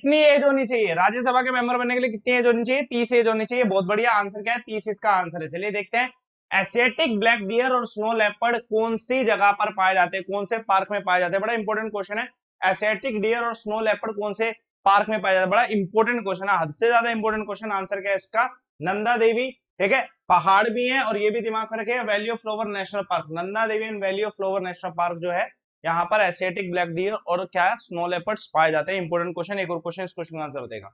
कितनी एज होनी चाहिए राज्यसभा के मेंबर बनने के लिए? कितनी एज होनी चाहिए? 30 एज होनी चाहिए। बहुत बढ़िया, आंसर क्या है? 30 इसका आंसर है। चलिए देखते हैं, एशियाटिक ब्लैक डियर और स्नो लेपर्ड कौन सी जगह पर पाए जाते हैं, कौन से पार्क में पाए जाते हैं? बड़ा इंपॉर्टेंट क्वेश्चन है। एशियाटिक डियर और स्नो लेपर्ड कौन से पार्क में पाया जाता है? बड़ा इंपॉर्टेंट क्वेश्चन है, हद से ज्यादा इंपॉर्टेंट क्वेश्चन। आंसर क्या है इसका? नंदा देवी। ठीक है, पहाड़ भी है और ये भी दिमाग में रखे, valley of flower national park, Nanda Devi and valley of flower national park जो है, यहाँ पर एशियाटिक ब्लैक डियर और क्या है, स्नो लेपर्ड्स पाए जाते हैं। Important question. एक और क्वेश्चन, इस क्वेश्चन का आंसर बताएगा।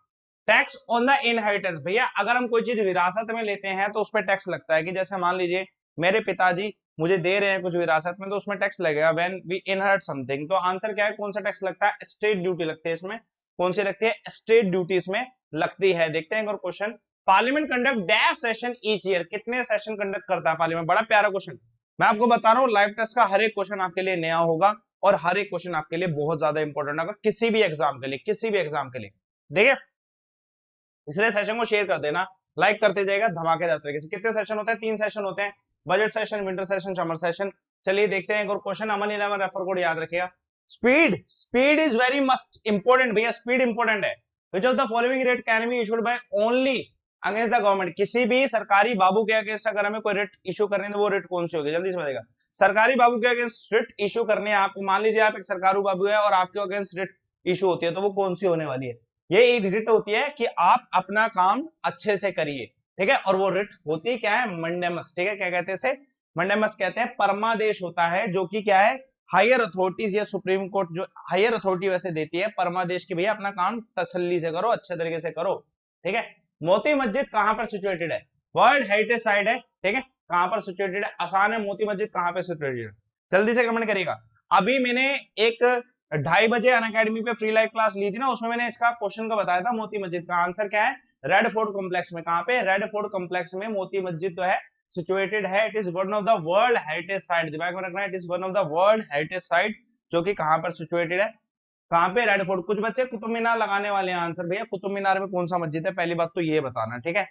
Tax on the inheritance. भैया अगर हम कोई चीज विरासत में लेते हैं तो उस पर टैक्स लगता है, कि जैसे मान लीजिए मेरे पिताजी मुझे दे रहे हैं कुछ विरासत में, तो उसमें टैक्स लगेगा व्हेन वी इनहेरिट समथिंग। तो आंसर क्या है? कौन सा टैक्स लगता है? स्टेट ड्यूटी लगती है इसमें। कौन सी लगती है? स्टेट ड्यूटी इसमें लगती है। देखते हैं एक और question. Parliament conduct dash session each year. कितने सेशन कंडक्ट करता है पार्लियामेंट? बड़ा प्यारा क्वेश्चन, मैं आपको बता रहा हूँ, लाइव टेस्ट का हर एक क्वेश्चन आपके लिए नया होगा और हर एक क्वेश्चन आपके लिए बहुत ज्यादा इंपॉर्टेंट होगा, किसी भी एग्जाम के लिए, किसी भी एग्जाम के लिए। ठीक है, इसलिए सेशन को शेयर कर देना, लाइक करते जाएगा धमाकेदार तरीके से। कितने सेशन होते हैं? 3 सेशन होते हैं, budget session, winter session, summer session. चलिए देखते हैं एक और क्वेश्चन। अमन 11 रेफर कोड याद रखिएगा। Speed, speed is very must important. भैया स्पीड इंपॉर्टेंट है। Which of the following rate can be issued by only against the government. किसी भी सरकारी बाबू के अगेंस्ट अगर हमें कोई रेट इशू करनी है तो वो रेट कौन सी होगी? जल्दी से बताएगा। सरकारी बाबू के अगेंस्ट रेट इशू करनी है आपको, मान लीजिए आप एक सरकारी बाबू है और आपके अगेंस्ट रेट इशू होती है, तो वो कौन सी होने वाली है? ये एक रिट होती है कि आप अपना काम अच्छे से करिए। ठीक है, और वो रिट होती है क्या है? मंडेमस। ठीक है, क्या कहते हैं इसे? मंडेमस कहते हैं। परमादेश होता है जो कि क्या है? हायर अथॉरिटीज या सुप्रीम कोर्ट जो हायर अथॉरिटी वैसे देती है परमादेश की, भैया अपना काम तसल्ली से करो, अच्छे तरीके से करो। ठीक है, मोती मस्जिद कहां पर सिचुएटेड है? वर्ल्ड हेरिटेज साइट है। ठीक है, कहां पर सिचुएटेड है? आसान है, मोती मस्जिद कहां पर सिचुएटेड है? जल्दी से कमेंट करिएगा। अभी मैंने एक 2:30 बजे अनअकैडमी पे फ्री लाइव क्लास ली थी ना, उसमें मैंने इसका क्वेश्चन का बताया था, मोती मस्जिद का आंसर क्या है? रेड फोर्ट कॉम्प्लेक्स में। कहां पे? रेड फोर्ट कॉम्प्लेक्स में मोती मस्जिद जो है सिचुएटेड है। It is one of the world heritage site, दिमाग में रखना है, it is one of the world heritage site, जो कि कहां पर सिचुएटेड है? कहां पे? Red fort. कुछ बच्चे कुतुब मीनार लगाने वाले हैं आंसर। भैया कुतुब मीनार में कौन सा मस्जिद है? पहली बात तो ये बताना। ठीक है,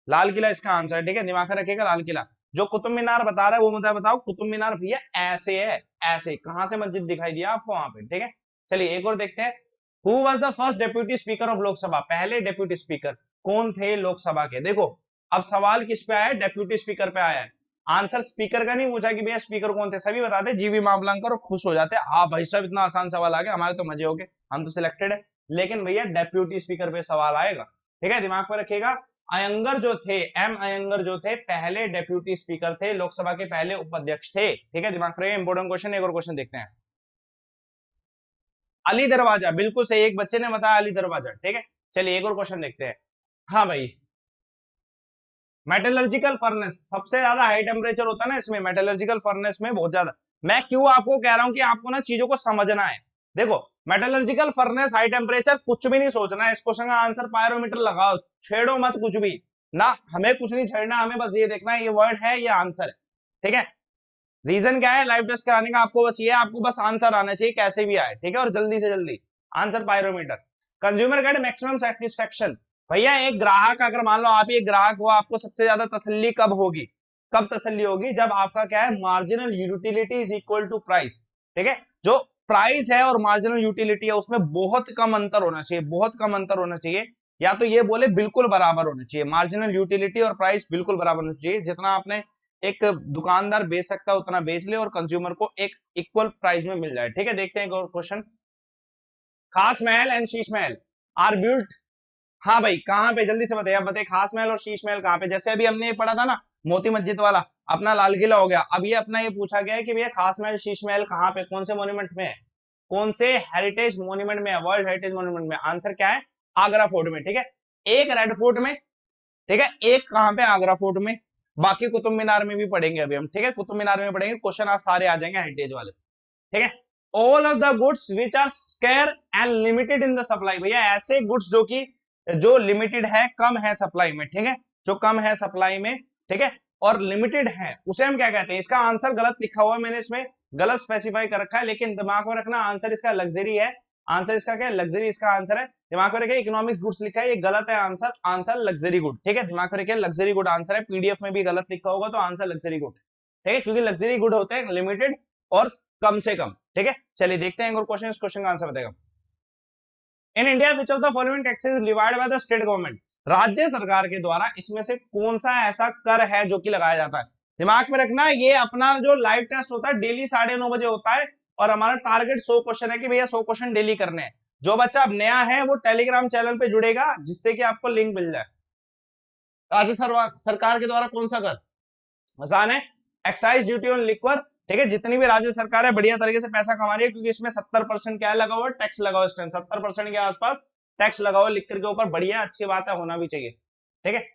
लाल किला इसका आंसर है। ठीक है, दिमाग में रखिएगा लाल किला। जो कुतुब मीनार बता रहा है वो मुझे बताओ, कुतुब मीनार भैया ऐसे है, ऐसे। कहां से मस्जिद दिखाई दिया आपको? वहां पे। ठीक है, चलिए एक और देखते हैं। Who was the first deputy speaker of Lok Sabha? पहले डेप्यूटी स्पीकर कौन थे लोकसभा के? देखो अब सवाल किस पे आया है? डेप्यूटी स्पीकर पे आया है। आंसर स्पीकर का नहीं पूछा कि भैया स्पीकर कौन थे, सभी बताते जीवी मामलांकर और खुश हो जाते। हाँ भाई साहब इतना आसान सवाल आ गया, हमारे तो मजे हो गए, हम तो सिलेक्टेड है। लेकिन भैया डेप्यूटी स्पीकर पे सवाल आएगा। ठीक है, दिमाग में रखिएगा। अयंगर जो थे, एम अयंगर जो थे, पहले डेप्यूटी स्पीकर थे, लोकसभा के पहले उपाध्यक्ष थे। ठीक है, दिमाग में रखिएगा, इंपोर्टेंट क्वेश्चन। एक और क्वेश्चन देखते हैं। अली दरवाजा, बिल्कुल सही, एक बच्चे ने बताया अली दरवाजा। ठीक है, चलिए एक और क्वेश्चन देखते हैं। हाँ भाई, मेटलर्जिकल फर्नेस सबसे ज्यादा हाई टेम्परेचर होता है ना इसमें, मेटलर्जिकल फर्नेस में बहुत ज्यादा। मैं क्यों आपको कह रहा हूं कि आपको ना चीजों को समझना है। देखो मेटलर्जिकल फर्नेस, हाई टेम्परेचर, कुछ भी नहीं सोचना है। इस क्वेश्चन का आंसर पायरोमीटर लगाओ, छेड़ो मत कुछ भी ना, हमें कुछ नहीं छेड़ना, हमें बस ये देखना है ये वर्ड है या आंसर है। ठीक है, रीजन क्या है लाइव टेस्ट कराने का? आपको बस ये, आपको बस आंसर आना चाहिए कैसे भी आए। ठीक है, और जल्दी से जल्दी answer pyrometer. Consumer get maximum satisfaction. भैया एक ग्राहक, अगर मान लो आप ही एक ग्राहक हो, आपको सबसे ज्यादा तसल्ली कब होगी? कब तसल्ली होगी? जब आपका क्या है? Marginal utility is equal to price. ठीक है, जो प्राइस है और मार्जिनल यूटिलिटी है उसमें बहुत कम अंतर होना चाहिए, बहुत कम अंतर होना चाहिए, या तो ये बोले बिल्कुल बराबर होना चाहिए। मार्जिनल यूटिलिटी और प्राइस बिल्कुल बराबर होना चाहिए। जितना आपने एक दुकानदार बेच सकता है उतना बेच ले और कंज्यूमर को एक इक्वल प्राइस में मिल जाए। ठीक है, देखते हैं एक और क्वेश्चन। खास महल and Sheesh Mahal are built. हाँ भाई कहां पे? जल्दी से बताइए, आप बताइए खास महल और शीश महल कहां पे? जैसे अभी हमने ये पढ़ा था ना मोती मस्जिद वाला, अपना लाल किला हो गया। अब ये अपना ये पूछा गया है कि भैया खास महल शीश महल कहां पे, कौन से मॉन्यूमेंट में है? कौन से हेरिटेज मॉन्यूमेंट में है? वर्ल्ड हेरिटेज मॉन्यूमेंट में। आंसर क्या है? आगरा फोर्ट में। ठीक है, एक रेड फोर्ट में, ठीक है, एक कहां पे? आगरा फोर्ट में। बाकी कुतुब मीनार में भी पढ़ेंगे अभी हम। ठीक है, कुतुब मीनार में पढ़ेंगे, क्वेश्चन आज सारे आ जाएंगे हेरिटेज वाले। ठीक है, all of the goods which are scarce and limited in the supply. भैया ऐसे गुड्स जो कि जो लिमिटेड है, कम है सप्लाई में। ठीक है, जो कम है सप्लाई में, ठीक है, और लिमिटेड है, उसे हम क्या कहते हैं? इसका आंसर गलत लिखा हुआ है, मैंने इसमें गलत स्पेसिफाई कर रखा है, लेकिन दिमाग में रखना आंसर इसका लग्जरी है। आंसर इसका क्या है? लग्जरी इसका आंसर है। दिमाग में रखिए इकोनॉमिक्स गुड्स लिखा है, ये गलत है आंसर। Answer luxury good. ठीक है, दिमाग में रखिए लग्जरी गुड आंसर है। पीडीएफ में भी गलत लिखा होगा तो आंसर लग्जरी गुड। ठीक है, क्योंकि लग्जरी गुड होते हैं लिमिटेड और कम से कम। ठीक है, चलिए देखते हैं एक और क्वेश्चन, इस क्वेश्चन का आंसर बताएगा। In India which of the following taxes is levied by the state government, राज्य सरकार के द्वारा इसमें से कौन सा ऐसा कर है जो कि लगाया जाता है। दिमाग में रखना, ये अपना जो लाइव टेस्ट होता है डेली 9:30 बजे होता है और हमारा टारगेट 100 क्वेश्चन है कि भैया 100 क्वेश्चन डेली करने हैं। जो बच्चा अब नया है वो टेलीग्राम चैनल पे जुड़ेगा जिससे कि आपको लिंक मिल जाए। राज्य सरकार के द्वारा कौन सा कर, आसान है, एक्साइज ड्यूटी ऑन लिक्वर। ठीक है, जितनी भी राज्य सरकार है बढ़िया तरीके से पैसा कमा रही है क्योंकि इसमें 70% क्या लगा हुआ है, टैक्स लगा हुआ है। इस टाइम 70% के आसपास टैक्स लगा हुआ है लिक्कर के ऊपर, बढ़िया अच्छी बात है, होना भी चाहिए। ठीक है,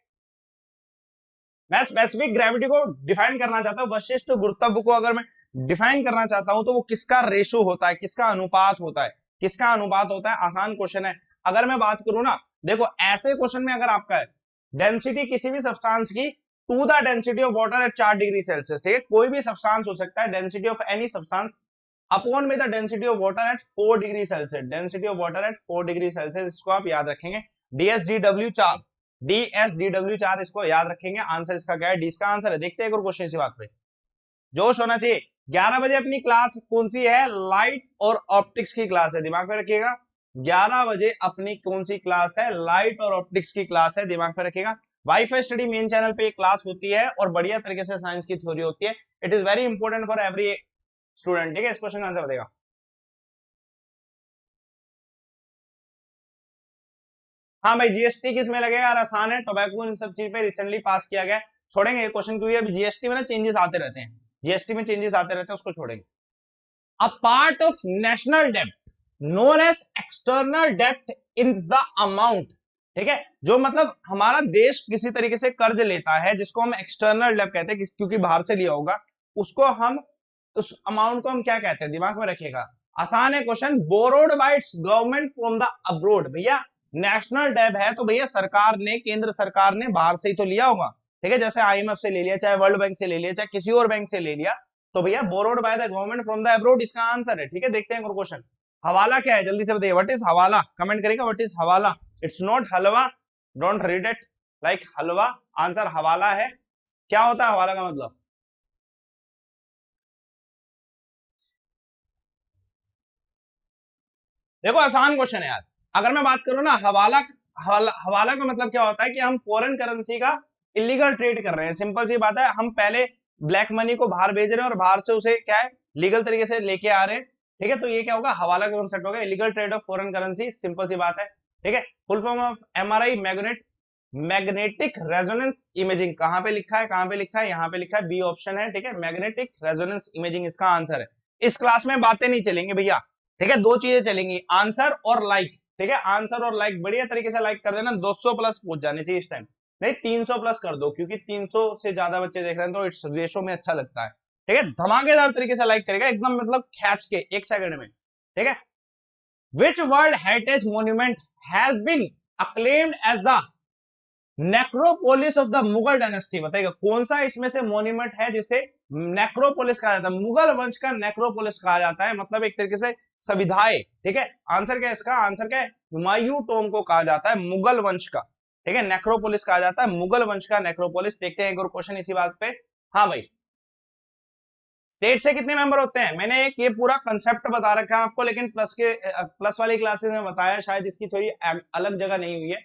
मैं स्पेसिफिक ग्रेविटी को डिफाइन करना चाहता हूं, वशिष्ठ गुरुत्व को अगर मैं डिफाइन करना चाहता हूं तो वो किसका रेशो होता है, किसका अनुपात होता है, किसका अनुपात होता है। आसान क्वेश्चन है। अगर मैं बात करूं ना, देखो ऐसे क्वेश्चन में अगर आपका है डेंसिटी किसी भी सब्सटेंस की to the density of water at 4 degree Celsius, ठीक है, कोई भी सब्सटेंस हो सकता है, density of any substance upon में the density of water at 4 degree Celsius, density of water at 4 degree Celsius, इसको आप याद रखेंगे। DSDW4, DSDW4 इसको याद रखेंगे। आंसर इसका क्या है, डी इसका आंसर है। देखते हैं एक और क्वेश्चन इसी बात पे, जोश होना चाहिए। 11 बजे अपनी क्लास कौन सी है, लाइट और ऑप्टिक्स की क्लास है, दिमाग में रखिएगा। 11 बजे अपनी कौन सी क्लास है, लाइट और ऑप्टिक्स की क्लास है, दिमाग में रखिएगा। वाईफाई स्टडी मेन चैनल पे क्लास होती है और बढ़िया तरीके से साइंस की थ्योरी होती है। It is very important for every student. ठीक है, इस क्वेश्चन का आंसर बताएगा। हाँ भाई, जीएसटी किस में लगेगा यार, आसान है, टोबैको इन सब चीज पे रिसेंटली पास किया गया। छोड़ेंगे ये क्वेश्चन क्योंकि अभी जीएसटी में ना चेंजेस आते रहते हैं, जीएसटी में चेंजेस आते रहते हैं, उसको छोड़ेंगे। अ पार्ट ऑफ नेशनल डेब्ट नोन एज एक्सटर्नल डेब्ट इन द अमाउंट, ठीक है, जो मतलब हमारा देश किसी तरीके से कर्ज लेता है जिसको हम एक्सटर्नल डेब्ट कहते हैं क्योंकि बाहर से लिया होगा, उसको हम, उस अमाउंट को हम क्या कहते हैं, दिमाग में रखिएगा। आसान है question, borrowed by it's government from the abroad. भैया नेशनल डेब्ट है तो भैया सरकार ने, केंद्र सरकार ने बाहर से ही तो लिया होगा। ठीक है, जैसे आईएमएफ से ले लिया, चाहे वर्ल्ड बैंक से ले लिया, चाहे किसी और बैंक से ले लिया, तो भैया borrowed by the government from the abroad इसका आंसर है। ठीक है, देखते हैं क्वेश्चन। हवाला क्या है, जल्दी से बताइए, व्हाट इज हवाला, कमेंट करेगा व्हाट इज हवाला। It's not halwa, don't read it like halwa, answer हवाला है। क्या होता है हवाला का मतलब, देखो आसान क्वेश्चन है यार। अगर मैं बात करूं ना, हवाला का मतलब क्या होता है कि हम फॉरेन करेंसी का इलीगल ट्रेड कर रहे हैं। सिंपल सी बात है, हम पहले ब्लैक मनी को बाहर भेज रहे हैं और बाहर से उसे क्या है लीगल तरीके से लेके आ रहे हैं। ठीक है, तो ये क्या होगा, हवाला का कॉन्सेप्ट होगा, illegal trade of foreign currency, simple सी बात है। ठीक है, full form of MRI, magnetic resonance imaging. कहां पे लिखा है, कहां पे लिखा है, यहाँ पे लिखा है, बी ऑप्शन है। ठीक है, मैग्नेटिक रेजोनेंस इमेजिंग इसका आंसर है। इस क्लास में बातें नहीं चलेंगे भैया, ठीक है, दो चीजें चलेंगी, आंसर और लाइक। ठीक है, आंसर और लाइक बढ़िया तरीके से लाइक कर देना, 200 प्लस पहुंच जाने चाहिए इस टाइम, नहीं 300 प्लस कर दो क्योंकि 300 से ज्यादा बच्चे देख रहे हैं तो इट्स रेशो में अच्छा लगता है। ठीक है, धमाकेदार तरीके से लाइक करेगा एकदम, मतलब खींच के 1 सेकंड में। ठीक है, which world heritage monument has been acclaimed as the necropolis of the Mughal dynasty, बताइएगा कौन सा इसमें से मॉन्यूमेंट है जिसे नेक्रोपोलिस कहा जाता है, मुगल वंश का नेक्रोपोलिस कहा जाता है, मतलब एक तरीके से सविधाएं। ठीक है, आंसर क्या है इसका, आंसर क्या है, हुमायूं टॉम को कहा जाता है मुगल वंश का। ठीक है, नेक्रोपोलिस कहा जाता है मुगल वंश का नेक्रोपोलिस। देखते हैं एक और क्वेश्चन इसी बात पे। हाँ भाई, स्टेट से कितने मेंबर होते हैं, मैंने एक ये पूरा कंसेप्ट बता रखा है आपको, लेकिन प्लस वाली क्लासेस में बताया, शायद इसकी थोड़ी अलग जगह नहीं हुई है।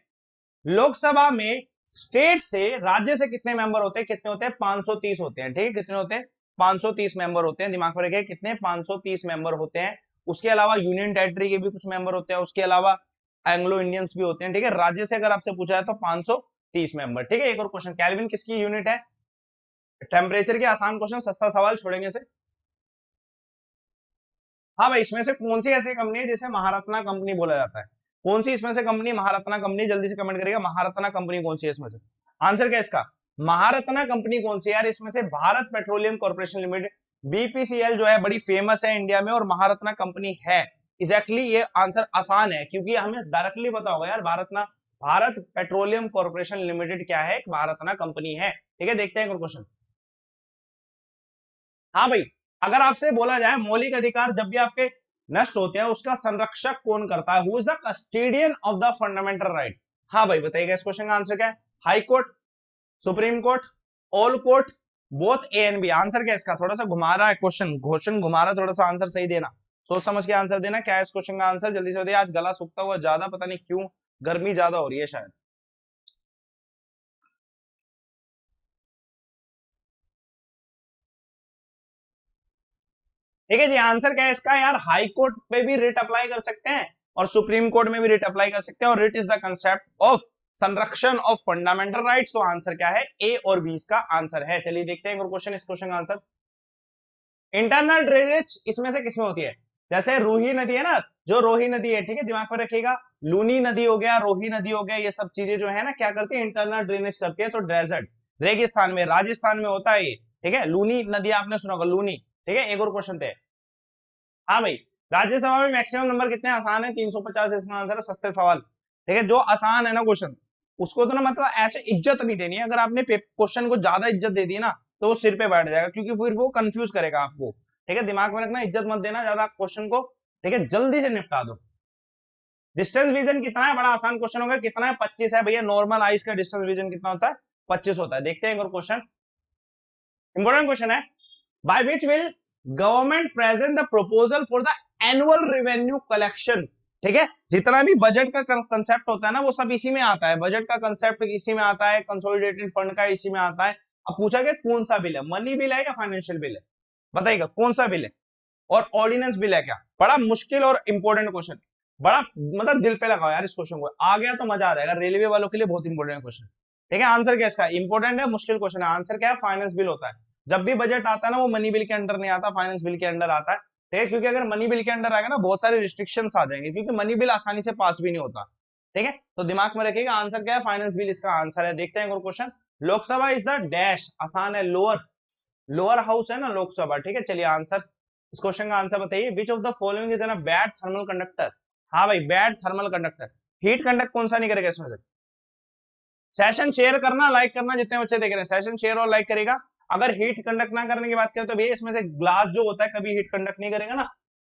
लोकसभा में स्टेट से, राज्य से कितने मेंबर होते हैं, कितने होते हैं, 530 होते हैं। ठीक है, कितने होते हैं, 530 मेंबर होते हैं, दिमाग में रखिए कितने, 530 मेंबर होते हैं। उसके अलावा यूनियन टेरिटरी के भी कुछ मेंबर होते हैं, उसके अलावा एंग्लो इंडियंस भी होते हैं। ठीक है, राज्य से अगर आपसे पूछा है तो 530 मेंबर। ठीक है, एक और क्वेश्चन, केल्विन किसकी यूनिट है, टेम्परेचर के आसान क्वेश्चन, सस्ता सवाल छोड़ेंगे से। हाँ भाई, इसमें से कौन सी ऐसी कंपनी है जिसे महारत्ना कंपनी बोला जाता है, कौन सी इसमें से कंपनी महारत्ना कंपनी, जल्दी से कमेंट करिएगा, महारत्ना कंपनी कौन सी है इसमें से, आंसर क्या है इसका, महारत्ना कंपनी कौन सी है यार, इसमें से Bharat petroleum corporation limited, BPCL जो है बड़ी फेमस है इंडिया में और महारत्ना कंपनी है। एग्जैक्टली ये आंसर आसान है क्योंकि हमें डायरेक्टली पता होगा यार, भारत पेट्रोलियम कॉर्पोरेशन लिमिटेड क्या है, भारतना कंपनी है। ठीक है, देखते हैं क्वेश्चन। हाँ भाई, अगर आपसे बोला जाए मौलिक अधिकार जब भी आपके नष्ट होते हैं उसका संरक्षक कौन करता है, who is the custodian of the fundamental right. हाँ भाई, बताइएगा इस क्वेश्चन का आंसर क्या है, high court, supreme court, all court, both A and B. Answer क्या है इसका, थोड़ा सा घुमा रहा है क्वेश्चन घुमा रहा है, थोड़ा सा आंसर सही देना। सोच समझ के आंसर देना। क्या है इस क्वेश्चन का आंसर, जल्दी से बताइए। आज गला सूखता हुआ ज्यादा, पता नहीं क्यों, गर्मी ज्यादा हो रही है शायद। ठीक है जी, आंसर क्या है इसका यार, हाई कोर्ट पे भी रिट अप्लाई कर सकते हैं और सुप्रीम कोर्ट में भी रिट अप्लाई कर सकते हैं, और writ is the concept of संरक्षण ऑफ फंडामेंटल राइट्स। तो आंसर क्या है, ए और बी इसका आंसर है। चलिए देखते हैं क्वेश्चन, इस क्वेश्चन का आंसर। इंटरनल ड्रेनेज इसमें से किसमें होती है, जैसे रूही नदी है ना, जो रोही नदी है, ठीक है, दिमाग में रखिएगा, लूनी नदी हो गया, रोही नदी हो गया, ये सब चीजें जो है ना क्या करती है, इंटरनल ड्रेनेज करती है। तो डेजर्ट, रेगिस्तान में, राजस्थान में होता है ये, ठीक है। लूनी नदी आपने सुना होगा, लूनी, ठीक है। एक और क्वेश्चन थे। हाँ भाई, राज्यसभा में मैक्सिमम नंबर कितने, आसान है 350, इसका आंसर है। सस्ते सवाल, ठीक है, जो आसान है ना क्वेश्चन, उसको तो ना मतलब ऐसे इज्जत नहीं देनी है। अगर आपने क्वेश्चन को ज्यादा इज्जत दे दी ना, तो वो सिर पे बैठ जाएगा, क्योंकि फिर वो कंफ्यूज करेगा आपको। ठीक है, दिमाग में रखना, इज्जत मत देना ज्यादा क्वेश्चन को, ठीक है, जल्दी से निपटा दो। डिस्टेंस विजन कितना है, बड़ा आसान क्वेश्चन होगा। कितना है, 25 है भैया। नॉर्मल आइज का डिस्टेंस विजन कितना होता है, 25 होता है। देखते हैं एक और क्वेश्चन, इंपॉर्टेंट क्वेश्चन है। By which will government present the proposal for the annual revenue collection. ठीक है, जितना भी बजट का कंसेप्ट होता है ना, वो सब इसी में आता है। बजट का कंसेप्ट इसी में आता है, कंसोलिडेटेड फंड का इसी में आता है। अब पूछा गया कौन सा बिल है, मनी बिल है या फाइनेंशियल बिल है, बताइएगा कौन सा बिल है, और ऑर्डिनेंस बिल है क्या। बड़ा मुश्किल और इंपॉर्टेंट क्वेश्चन, बड़ा मतलब दिल पे लगाओ यार इस क्वेश्चन को, आ गया तो मजा आ जाएगा। रेलवे वालों के लिए बहुत इंपॉर्टेंट क्वेश्चन। ठीक है, आंसर क्या इसका, इंपॉर्टेंट है, मुश्किल क्वेश्चन है। आंसर क्या है, फाइनेंस बिल होता है। जब भी बजट आता है ना, वो मनी बिल के अंडर नहीं आता, फाइनेंस बिल के अंडर आता है। ठीक है, क्योंकि अगर मनी बिल के अंडर आएगा ना, बहुत सारे रिस्ट्रिक्शन आ जाएंगे, क्योंकि मनी बिल आसानी से पास भी नहीं होता। ठीक है, तो दिमाग में रखिएगा, आंसर क्या है, फाइनेंस बिल इसका आंसर है। देखते हैं question, Lok Sabha is the dash, आसान है, लोअर, लोअर हाउस है ना लोकसभा। ठीक है, चलिए आंसर, इस क्वेश्चन का आंसर बताइए। विच of the following is an bad thermal conductor. हाँ भाई, bad thermal conductor, heat conduct कौन सा नहीं करेगा इसमें से। सेशन शेयर करना, लाइक करना, जितने बच्चे देख रहे हैं सेशन शेयर और लाइक करेगा। अगर हीट कंडक्ट ना करने की बात करें तो भैया इसमें से ग्लास जो होता है कभी हीट कंडक्ट नहीं करेगा ना।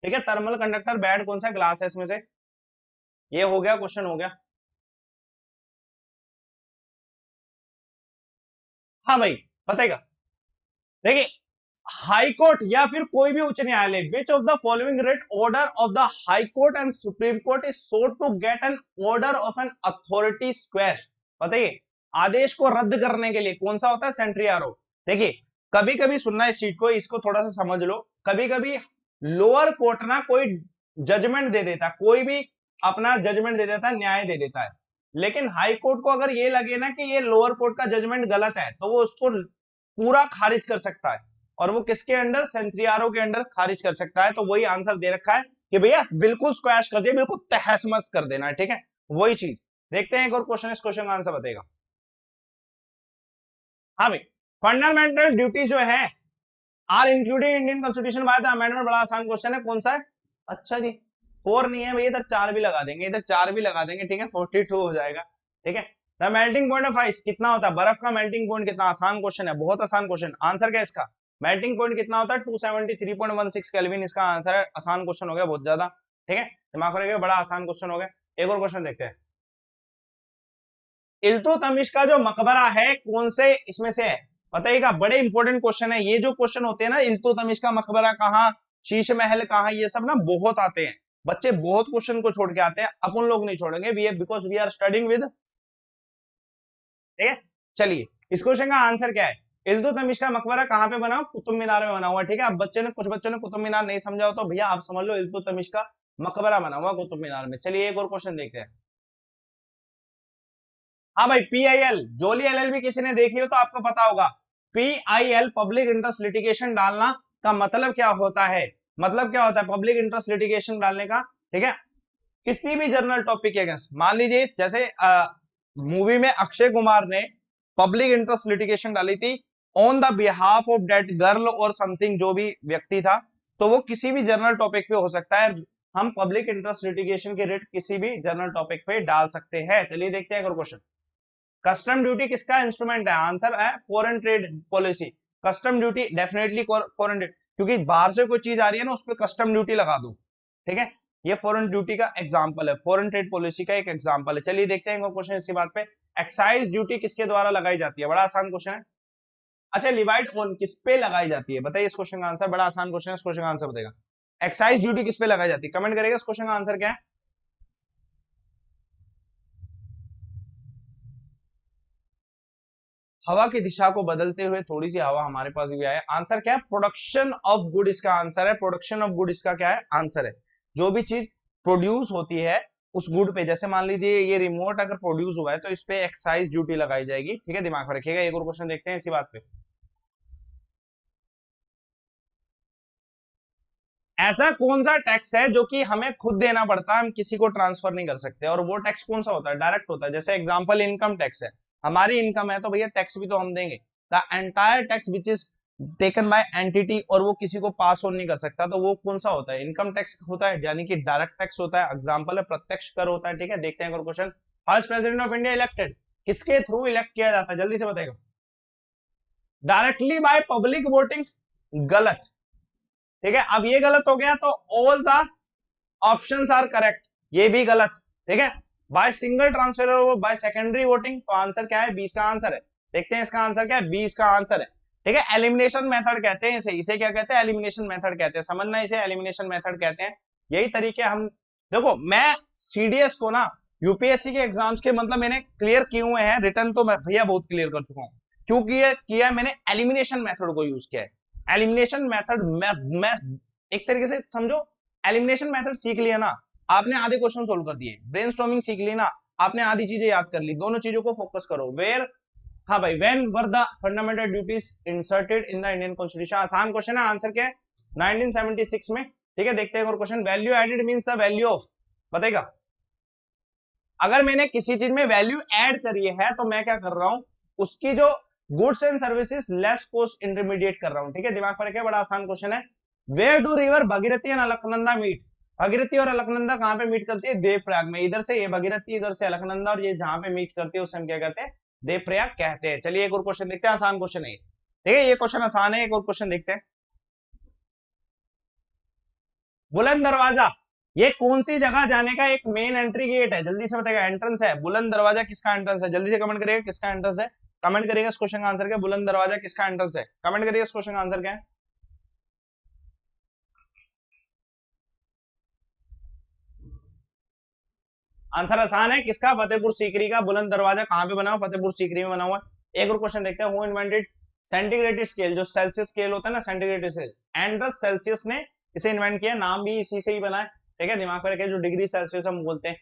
ठीक है, थर्मल कंडक्टर बैड कौन सा, ग्लास है इसमें से। ये हो गया, क्वेश्चन हो गया। हाँ भाई, बताएगा, देखिए, हाई कोर्ट या फिर कोई भी उच्च न्यायालय, which of the following writ order of the high court and supreme court is sought to get an order of an authority square. बताइए, आदेश को रद्द करने के लिए कौन सा होता है, सेंट्रियारो। देखिए, कभी कभी सुनना इस चीज को, इसको थोड़ा सा समझ लो। कभी कभी लोअर कोर्ट ना कोई जजमेंट दे देता, कोई भी अपना जजमेंट दे देता, न्याय दे देता है। लेकिन हाई कोर्ट को अगर ये लगे ना कि ये लोअर कोर्ट का जजमेंट गलत है, तो वो उसको पूरा खारिज कर सकता है। और वो किसके अंडर, सेंट्रियारो के अंडर खारिज कर सकता है। तो वही आंसर दे रखा है कि भैया बिल्कुल स्क्वैश कर दिया, बिल्कुल तहस महस कर देना है। ठीक है, वही चीज। देखते हैं एक और क्वेश्चन, इस क्वेश्चन का आंसर बताएगा। हाँ भाई, फंडामेंटल ड्यूटी जो है are included Indian constitution by the amendment. बड़ा आसान क्वेश्चन है, कौन सा है, अच्छा जी, 4 नहीं है भैया, इधर 4 भी लगा देंगे, इधर 4 भी लगा देंगे। ठीक है, 42 हो जाएगा। ठीक है, the melting point of ice कितना होता है, बर्फ का मेल्टिंग पॉइंट कितना, आसान क्वेश्चन है, बहुत आसान क्वेश्चन। आंसर क्या है इसका, मेल्टिंग पॉइंट कितना होता है, 273.16 केल्विन इसका आंसर है। आसान क्वेश्चन हो गया बहुत ज्यादा। ठीक है, दिमाग में रखिएगा, बड़ा आसान क्वेश्चन हो गया। एक और क्वेश्चन देखते हैं, इल्तुतमिश का जो मकबरा है कौन से इसमें से है, बताइएगा। बड़े इंपॉर्टेंट क्वेश्चन है ये, जो क्वेश्चन होते हैं ना, इल्तुतमिश का मकबरा कहाँ, शीश महल कहाँ, ये सब ना बहुत आते हैं। बच्चे बहुत क्वेश्चन को छोड़ के आते हैं, अपन लोग नहीं छोड़ेंगे, because we are studying with. ठीक है, चलिए, इस क्वेश्चन का आंसर क्या है, इल्तुतमिश का मकबरा कहाँ पे बना, कुतुब मीनार में बना हुआ। ठीक है, अब बच्चे ने, कुछ बच्चों ने कुतुब मीनार नहीं समझा हो तो भैया आप समझ लो, इल्तुतमिश का मकबरा बना हुआ कुतुब मीनार में। चलिए एक और क्वेश्चन देखते हैं। हाँ भाई, पीआईएल, जोली एलएलबी किसी ने देखी हो तो आपको पता होगा। पीआईएल, पब्लिक इंटरेस्ट लिटिगेशन डालना का मतलब क्या होता है, मतलब क्या होता है पब्लिक इंटरेस्ट लिटिगेशन डालने का। ठीक है, किसी भी जर्नल टॉपिक के अगेंस्ट, मान लीजिए जैसे मूवी में अक्षय कुमार ने पब्लिक इंटरेस्ट लिटिगेशन डाली थी on the behalf of that girl और समथिंग, जो भी व्यक्ति था, तो वो किसी भी जर्नल टॉपिक पे हो सकता है। हम पब्लिक इंटरेस्ट लिटिगेशन के रेट किसी भी जर्नल टॉपिक पे डाल सकते हैं। चलिए देखते हैं क्वेश्चन, कस्टम ड्यूटी किसका इंस्ट्रूमेंट है, आंसर है foreign trade policy. Custom duty definitely foreign trade, क्योंकि बाहर से कोई चीज आ रही है ना, उस पर कस्टम ड्यूटी लगा दो। ठीक है, ये फॉरेन ड्यूटी का एग्जांपल है, फॉरेन ट्रेड पॉलिसी का एक एग्जांपल है। चलिए देखते हैं क्वेश्चन इसी बात पे, एक्साइज ड्यूटी किसके द्वारा लगाई जाती है, बड़ा आसान क्वेश्चन है। अच्छा, लिवाइड ऑन किस पे लगाई जाती है, बताइए इस क्वेश्चन का आंसर, बड़ा आसान क्वेश्चन है, इस क्वेश्चन का आंसर बताएगा। एक्साइज ड्यूटी किस पे लगाई जाती है? कमेंट करेगा इस क्वेश्चन का आंसर क्या है? हवा की दिशा को बदलते हुए थोड़ी सी हवा हमारे पास भी आए, आंसर क्या है? प्रोडक्शन ऑफ गुड इसका आंसर है। प्रोडक्शन ऑफ गुड इसका क्या है? आंसर है। जो भी चीज प्रोड्यूस होती है उस गुड पे, जैसे मान लीजिए ये रिमोट अगर प्रोड्यूस हुआ है तो इस पे एक्साइज ड्यूटी लगाई जाएगी, ठीक है, दिमाग में रखिएगा। एक और क्वेश्चन देखते हैं इसी बात पे। ऐसा कौन सा टैक्स है जो कि हमें खुद देना पड़ता है, हम किसी को ट्रांसफर नहीं कर सकते? और वो टैक्स कौन सा होता है? डायरेक्ट होता है। जैसे एग्जांपल इनकम टैक्स है, हमारी इनकम है तो भैया टैक्स भी तो हम देंगे। The entire tax which is taken by entity, और वो किसी को पास ऑन नहीं कर सकता, तो वो कौन सा होता है? इनकम टैक्स होता है, यानी कि डायरेक्ट टैक्स होता है। एग्जांपल है प्रत्यक्ष कर होता है, ठीक है। देखते हैं question. First president of India elected, किसके थ्रू इलेक्ट किया जाता है? जल्दी से बताएगा। डायरेक्टली बाय पब्लिक वोटिंग, गलत, ठीक है। अब ये गलत हो गया तो all the options are correct, ये भी गलत, ठीक है। By single transfer, by secondary voting, तो आंसर क्या है? 20 का आंसर है। देखते हैं इसका आंसर क्या है? 20 का आंसर है, ठीक है। एलिमिनेशन मेथड कहते हैं इसे, इसे क्या कहते हैं? एलिमिनेशन मेथड कहते हैं, समझना, इसे एलिमिनेशन मेथड कहते हैं। यही तरीके हम देखो, मैं सीडीएस को ना यूपीएससी के एग्जाम्स के मतलब मैंने क्लियर किए हुए हैं, रिटर्न तो मैं भैया बहुत क्लियर कर चुका हूं। क्योंकि ये किया मैंने एलिमिनेशन मेथड को यूज किया है। एलिमिनेशन मेथड मैं एक तरीके से समझो, एलिमिनेशन मेथड सीख लिया ना आपने, आधे क्वेश्चन सोल्व कर दिए। ब्रेनस्टॉर्मिंग सीख ली ना आपने, आधी चीजें याद कर ली। दोनों चीजों को फोकस करो। वेयर, हाँ भाई, when were the fundamental duties inserted in the Indian constitution? आसान क्वेश्चन है, आंसर क्या है? 1976 में, ठीक है। देखते हैं और question. Value added means the value of, बताएगा। अगर मैंने किसी चीज में वैल्यू ऐड करी है तो मैं क्या कर रहा हूं? उसकी जो goods and services less cost intermediate कर रहा हूं, ठीक है। दिमाग पर रखिए, बड़ा आसान क्वेश्चन है। Where do river Bhagirathi and Alaknanda meet? Bhagirathi और अलकनंदा कहां पे मीट करती है? देवप्रयाग में। इधर से ये भगीरथी, इधर से अलकनंदा, और ये जहां पे मीट करती है उसे हम क्या कहते हैं? देवप्रयाग कहते हैं। चलिए एक और क्वेश्चन देखते हैं, आसान क्वेश्चन है, ठीक है। ये क्वेश्चन आसान है, एक और क्वेश्चन देखते हैं। बुलंद दरवाजा, ये कौन सी जगह जाने का एक मेन एंट्री गेट है? जल्दी से बताइएगा। एंट्रेंस है बुलंद दरवाजा, किसका एंट्रेंस है? जल्दी से कमेंट करिएगा किसका एंट्रेंस है। कमेंट करिएगा इस क्वेश्चन का आंसर क्या? बुलंद दरवाजा किसका एंट्रेंस है? कमेंट करिएगा इस क्वेश्चन का आंसर क्या है? आंसर आसान है, किसका? फतेहपुर सीकरी का। बुलंद दरवाजा कहां पे बना हुआ? फतेहपुर सीकरी में बना हुआ। एक और क्वेश्चन देखते हैं। Who invented centigrade scale? जो सेल्सियस स्केल होता है ना, सेंटीग्रेड स्केल, एंड्रस सेल्सियस ने इसे इन्वेंट किया। नाम भी इसी से ही बना है, ठीक है। दिमाग में रखिए, जो डिग्री सेल्सियस हम बोलते हैं।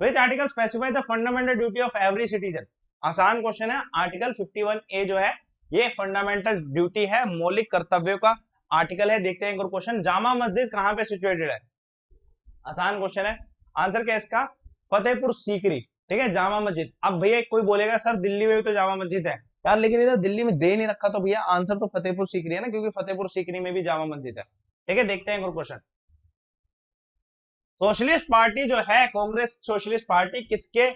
Which article specify the fundamental duty of every citizen? आसान क्वेश्चन है। आर्टिकल 51A जो है ये फंडामेंटल ड्यूटी है, मौलिक कर्तव्यों का आर्टिकल है। देखते हैं एक और क्वेश्चन। जामा मस्जिद कहां पे सिचुएटेड है? आसान क्वेश्चन है, आंसर क्या है इसका? फतेहपुर सीकरी, ठीक है, जामा मस्जिद। अब भैया कोई बोलेगा सर दिल्ली में भी तो जामा मस्जिद है यार, लेकिन इधर दिल्ली में दे नहीं रखा, तो भैया आंसर तो फतेहपुर सीकरी है ना, क्योंकि फतेहपुर सीकरी में भी जामा मस्जिद है, ठीक है। देखते हैं एक और क्वेश्चन। सोशलिस्ट पार्टी जो है, कांग्रेस सोशलिस्ट पार्टी किसके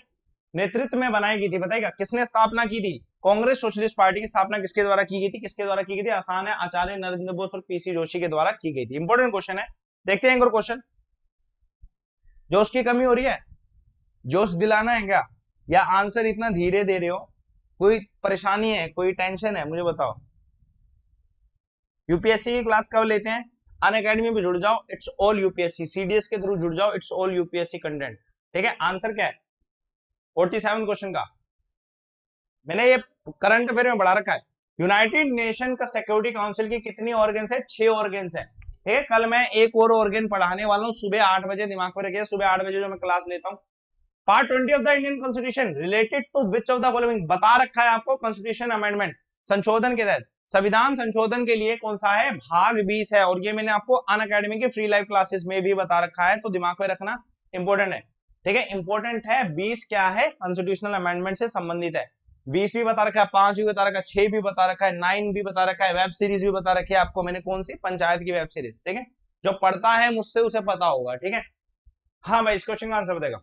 नेतृत्व में बनाई गई थी? बताइएगा, किसने स्थापना की थी? कांग्रेस सोशलिस्ट पार्टी की स्थापना किसके द्वारा की गई थी? किसके द्वारा की गई थी? आसान है, आचार्य नरेंद्र बोस और पीसी जोशी के द्वारा की गई थी। इंपॉर्टेंट क्वेश्चन है, देखते हैं एक और क्वेश्चन। जोश की कमी हो रही है? जोश दिलाना है क्या, या आंसर इतना धीरे दे रहे हो? कोई परेशानी है, कोई टेंशन है, मुझे बताओ। यूपीएससी की क्लास कब लेते हैं? अन अकेडमी पे जुड़ जाओ, इट्स ऑल यूपीएससी। सीडीएस के थ्रू जुड़ जाओ, इट्स ऑल यूपीएससी कंटेंट, ठीक है। आंसर क्या है? 47 क्वेश्चन का मैंने ये करंट अफेयर में बढ़ा रखा है। यूनाइटेड नेशन का सिक्योरिटी काउंसिल की कितनी ऑर्गन्स है? 6 ऑर्गन्स है, ठीक है। कल मैं एक और ऑर्गन पढ़ाने वाला हूँ सुबह 8 बजे, दिमाग में रखिए, सुबह 8 बजे जो मैं क्लास लेता हूँ। Part 20 of the Indian constitution related to which of the following? बता रखा है आपको, कॉन्स्टिट्यूशन अमेंडमेंट, संशोधन के तहत संविधान संशोधन के लिए कौन सा है? भाग 20 है, और ये मैंने आपको अन अकेडमी के फ्री लाइव क्लासेस में भी बता रखा है, तो दिमाग में रखना इंपॉर्टेंट है, ठीक है। इंपॉर्टेंट है। 20 क्या है? कॉन्स्टिट्यूशनल अमेंडमेंट से संबंधित है। 20 भी बता रखा है, 5 भी बता रखा है, 6 भी बता रखा है, 9 भी बता रखा है, वेब सीरीज भी बता रखी है आपको मैंने, कौन सी? पंचायत की वेब सीरीज, ठीक है। जो पढ़ता है मुझसे उसे पता होगा, ठीक है। हाँ भाई, इस क्वेश्चन का आंसर बताएगा।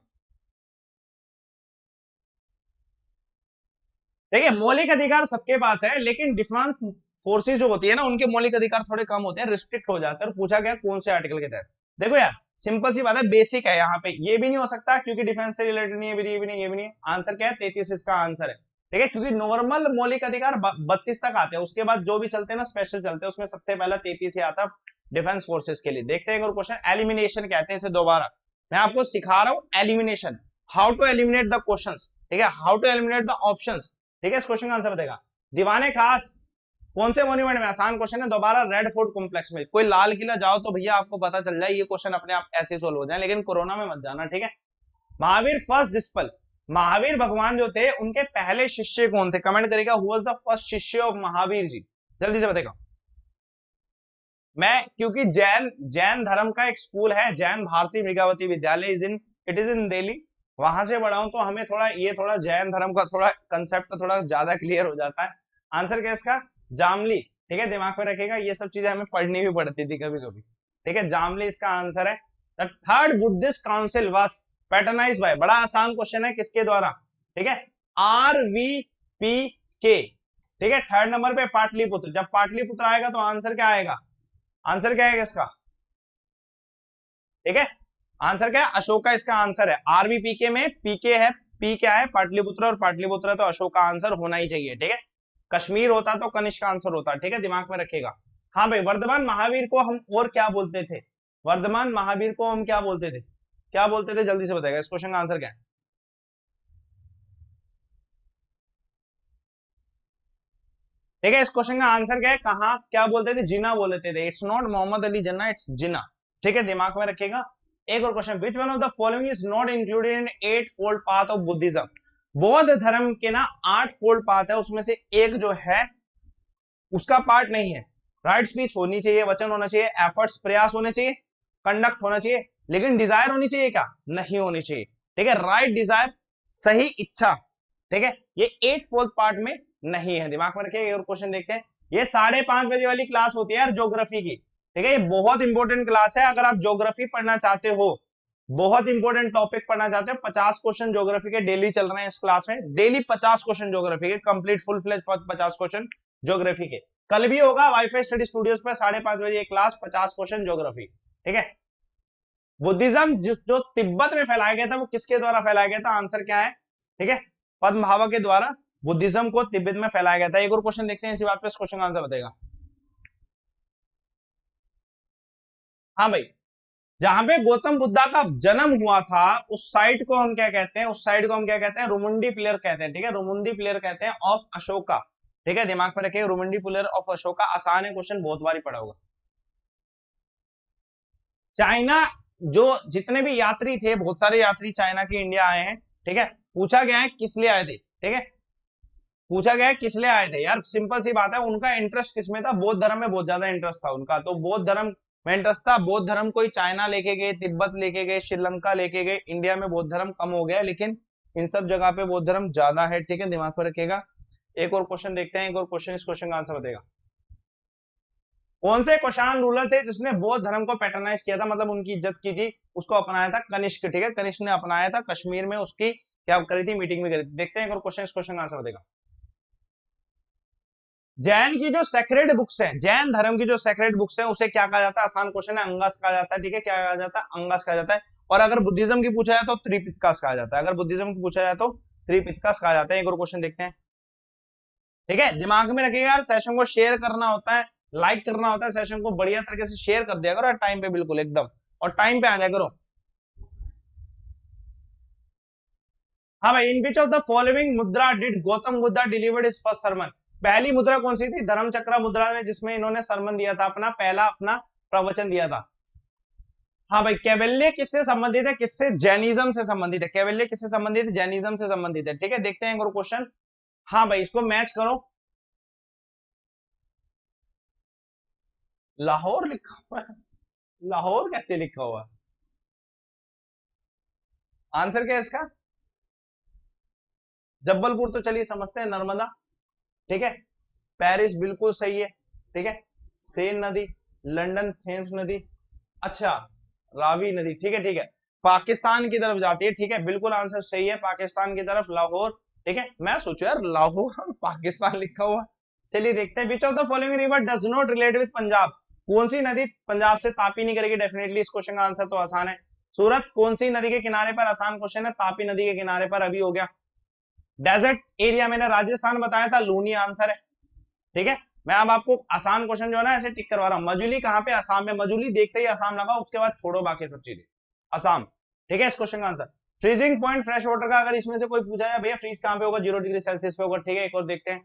देखिए, मौलिक अधिकार सबके पास है, लेकिन डिफेंस फोर्सेस जो होती है ना, उनके मौलिक अधिकार थोड़े कम होते हैं, रिस्ट्रिक्ट हो जाते हैं। और पूछा गया कौन से आर्टिकल के तहत? देखो यार, सिंपल सी बात है, बेसिक है यहाँ पे। ये भी नहीं हो सकता क्योंकि डिफेंस से रिलेटेड नहीं है, ये भी नहीं, ये भी नहीं। आंसर क्या है? 33 इसका आंसर है, ठीक है। क्योंकि नॉर्मल मौलिक अधिकार 32 तक आते हैं, उसके बाद जो भी चलते हैं ना स्पेशल चलते हैं, उसमें सबसे पहला 33 ही आता है। डिफेंस फोर्सेस के लिए। देखते हैं क्वेश्चन, एलिमिनेशन कहते हैं इसे। दोबारा मैं आपको सिखा रहा हूं elimination, how to eliminate the questions, ठीक है, how to eliminate the options, ठीक है। इस क्वेश्चन का आंसर बताएगा। दीवाने खास कौन से मॉन्यूमेंट में, आसान क्वेश्चन है। दोबारा रेड फोर्ट कॉम्प्लेक्स में। कोई लाल किला जाओ तो भैया आपको पता चल जाए, ये क्वेश्चन अपने आप ऐसे सोल्व हो जाए, लेकिन कोरोना में मत जाना, ठीक है। महावीर फर्स्ट डिस्पल, महावीर भगवान जो थे उनके पहले शिष्य कौन थे? कमेंट करेगा हु वाज द फर्स्ट शिष्य ऑफ महावीर जी, जल्दी से बताएगा। मैं क्योंकि जैन धर्म का एक स्कूल है, जैन भारती मृगावती विद्यालय, इट इज इन दिल्ली, वहां से पढ़ा हूं, तो हमें थोड़ा जैन धर्म का थोड़ा कंसेप्ट थोड़ा ज्यादा क्लियर हो जाता है। आंसर क्या है इसका? जामली, ठीक है, दिमाग में रखेगा, ये सब चीजें हमें पढ़नी भी पड़ती थी कभी कभी, ठीक है। जामली इसका आंसर है। The third Buddhist council was patronized by, बड़ा आसान क्वेश्चन है, किसके द्वारा? ठीक है, RVPK, ठीक है। थर्ड नंबर पे पाटलिपुत्र, जब पाटलिपुत्र आएगा तो आंसर क्या आएगा? आंसर क्या है इसका? ठीक है, आंसर क्या है? अशोका इसका आंसर है। RVPK में पीके है, पी क्या है? पाटलिपुत्र, और पाटलिपुत्र तो अशोक का आंसर होना ही चाहिए, ठीक है। कश्मीर होता तो कनिष्क का आंसर होता, ठीक है, दिमाग में रखेगा। हाँ भाई, वर्धमान महावीर को हम और क्या बोलते थे? वर्धमान महावीर को हम क्या बोलते थे? क्या बोलते थे, जल्दी से बताएगा। इस क्वेश्चन का आंसर क्या है? ठीक है, इस क्वेश्चन का आंसर क्या है? कहा क्या बोलते थे? जिना बोलते थे। It's not Mohammad Ali Jinnah, it's Jina, ठीक है, दिमाग में रखेगा। एक और question, which one of the following is not included in 8 fold path of Buddhism? बौद्ध धर्म के ना 8 फोल्ड पाथ है, उसमें से एक जो है उसका पार्ट नहीं है। राइट स्पीच होनी चाहिए, वचन होना चाहिए, एफर्ट्स प्रयास होने चाहिए, कंडक्ट होना चाहिए, लेकिन डिजायर होनी चाहिए क्या? नहीं होनी चाहिए, ठीक है। राइट डिजायर, सही इच्छा, ठीक है, ये 8 फोर्थ पार्ट में नहीं है, दिमाग में रखिए। और क्वेश्चन देखते हैं, ये 5:30 बजे वाली क्लास होती है यार ज्योग्राफी की, ठीक है, ये बहुत इंपॉर्टेंट क्लास है। अगर आप ज्योग्राफी पढ़ना चाहते हो, बहुत इंपॉर्टेंट टॉपिक पढ़ना चाहते हो, 50 क्वेश्चन ज्योग्राफी के डेली चल रहे हैं इस क्लास में, डेली 50 क्वेश्चन ज्योग्राफी के, complete full fledge 50 question geography के। कल भी होगा वाईफाई स्टडी स्टूडियोज पे 5:30 बजे क्लास, 50 क्वेश्चन ज्योग्राफी, ठीक है। बुद्धिज्म जो तिब्बत में फैलाया गया था, वो किसके द्वारा फैलाया गया था? आंसर क्या है? ठीक है, पद्मभावा के द्वारा बुद्धिज्म को तिब्बत में फैलाया गया था। एक और क्वेश्चन देखते हैं इसी बात पे, इस क्वेश्चन का आंसर बताएगा। हाँ भाई, जहां पे गौतम बुद्धा का जन्म हुआ था, उस साइट को हम क्या कहते हैं? उस साइट को हम क्या कहते हैं? रुमुंडी पिलर कहते हैं, ठीक है, रुमुंडी पिलर कहते हैं ऑफ अशोका, ठीक है, दिमाग में रखिए, रुमुंडी पिलर ऑफ अशोका। आसान है क्वेश्चन, बहुत बार पढ़ा होगा। चाइना, जो जितने भी यात्री थे, बहुत सारे यात्री चाइना के इंडिया आए हैं, ठीक है, पूछा गया है किस लिए आए थे, ठीक है, पूछा गया है किस लिए आए थे। यार सिंपल सी बात है, उनका इंटरेस्ट किसमें था? बौद्ध धर्म में बहुत ज्यादा इंटरेस्ट था उनका, तो बौद्ध धर्म में इंटरेस्ट था। बौद्ध धर्म कोई चाइना लेके गए, तिब्बत लेके गए, श्रीलंका लेके गए, इंडिया में बौद्ध धर्म कम हो गया, लेकिन इन सब जगह पे बौद्ध धर्म ज्यादा है, ठीक है, दिमाग में रखिएगा। एक और क्वेश्चन देखते हैं, एक और क्वेश्चन, इस क्वेश्चन का आंसर बताएगा। कौन से कुषाण रूलर थे जिसने बौद्ध धर्म को पैटर्नाइज किया था, मतलब उनकी इज्जत की थी, उसको अपनाया था? कनिष्क, ठीक है, कनिष्क ने अपनाया था, कश्मीर में उसकी क्या करी थी? मीटिंग में करी थी। देखते हैं एक और क्वेश्चन, इस क्वेश्चन का आंसर देगा। जैन की जो सेक्रेड बुक्स है, जैन धर्म की जो सेक्रेड बुक्स है, उसे क्या कहा जाता है? आसान क्वेश्चन है, अंगस कहा जाता है, ठीक है, क्या कहा जाता है? अंगस कहा जाता है। और अगर बुद्धिज्म की पूछा जाए तो त्रिपिटकास कहा जाता है, अगर बुद्धिज्म की पूछा जाए तो त्रिपिटकास कहा जाता है। एक और क्वेश्चन देखते हैं, ठीक है, दिमाग में रखिएगा यार, सेशन को शेयर करना होता है, लाइक करना होता है, सेशन को बढ़िया तरीके से शेयर कर दिया करो टाइम पे, बिल्कुल एकदम, और टाइम पे आ जाया करो। हाँ भाई, इन विच ऑफ द फॉलोइंग मुद्रा did Gautam Buddha delivered his first sermon? पहली मुद्रा कौन सी थी? धर्म चक्र मुद्रा में, जिसमें इन्होंने सरमन दिया था, अपना पहला प्रवचन दिया था। हाँ भाई, कैवल्य किससे संबंधित है? किससे? जैनिज्म से संबंधित है। कैवल्य किससे संबंधित है? जैनिज्म से संबंधित है, ठीक है। देखते हैं क्वेश्चन, हाँ भाई, इसको मैच करो। लाहौर लिखा हुआ है, लाहौर कैसे लिखा हुआ? आंसर क्या है इसका? जब्बलपुर तो चलिए समझते हैं, नर्मदा, ठीक है, पेरिस बिल्कुल सही है, ठीक है, सेन नदी, लंदन थेम्स नदी, अच्छा रावी नदी, ठीक है, ठीक है, पाकिस्तान की तरफ जाती है, ठीक है, बिल्कुल आंसर सही है, पाकिस्तान की तरफ लाहौर, ठीक है। मैं सोचू यार लाहौर पाकिस्तान लिखा हुआ। चलिए देखते हैं, विच of the following river does not relate with Punjab? कौन सी नदी पंजाब से तापी नहीं करेगी? डेफिनेटली इस क्वेश्चन का आंसर तो आसान है, सूरत। कौन सी नदी के किनारे पर? आसान क्वेश्चन है, तापी नदी के किनारे पर, अभी हो गया। डेजर्ट एरिया मैंने राजस्थान बताया था, लूनी आंसर है, ठीक है, मैं अब आपको आसान क्वेश्चन जो है ना ऐसे टिक करवा रहा हूं। मजुली कहाँ पे? असम में। मजुली देखते ही असम लगा, उसके बाद छोड़ो बाकी सब चीजें। असम, ठीक है इस क्वेश्चन का answer. Freezing point fresh water का अगर इसमें से कोई पूछा जाए भैया फ्रीज कहाँ पे होगा? 0 डिग्री सेल्सियस पे होगा, ठीक है। एक और देखते हैं,